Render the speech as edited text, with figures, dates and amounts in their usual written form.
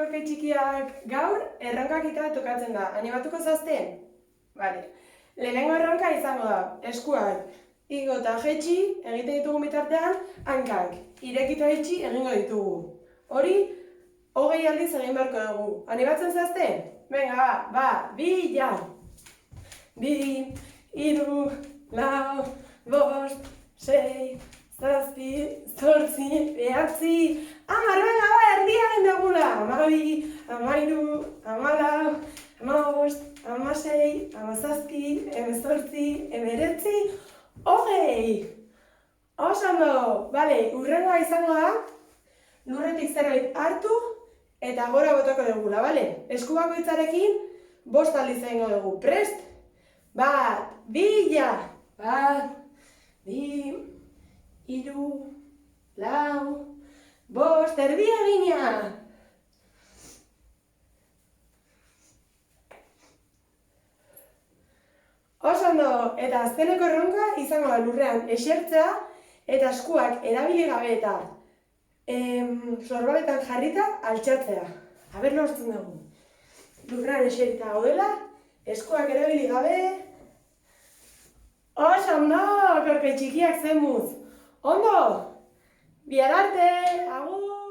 gorke txikiak, gaur erronkakita tokatzen da. Animatuko zazte? Vale. Lehenengo erronka izango da, eskuak igo eta jetxi egiten ditugu bitartean, hankak irekita jetxi egingo ditugu. Hori, 20 aldiz egin beharko dugu. Animatzen zazte? Venga, ba, bi, ja! 2, 3, 4, 5, 6, 7, 8, 9, 10, venga, ba, erdiaren dugula! 12, 13, 14, 15, 16, 17, 18, 19, 20! Oso ondo! Bale, hurrengoa izango da, lurretik zerbait hartu eta gora botako dugula, bale? Esku bakoitzarekin 5 aldiz egingo dugu. Prest? 1, 2, ja! 1, 2, 3, 4, 5, erdi egina! Oso ondo, eta azkeneko erronka izango da lurrean esertzea eta eskuak erabili gabe eta sorbaletan jarrita altxatzea. Aber lortzen dugu. Lurrean eserita gaudela, eskuak erabili gabe. Oso ondo, gorke txikiak zemuz. Ondo! Bihar arte! Agur!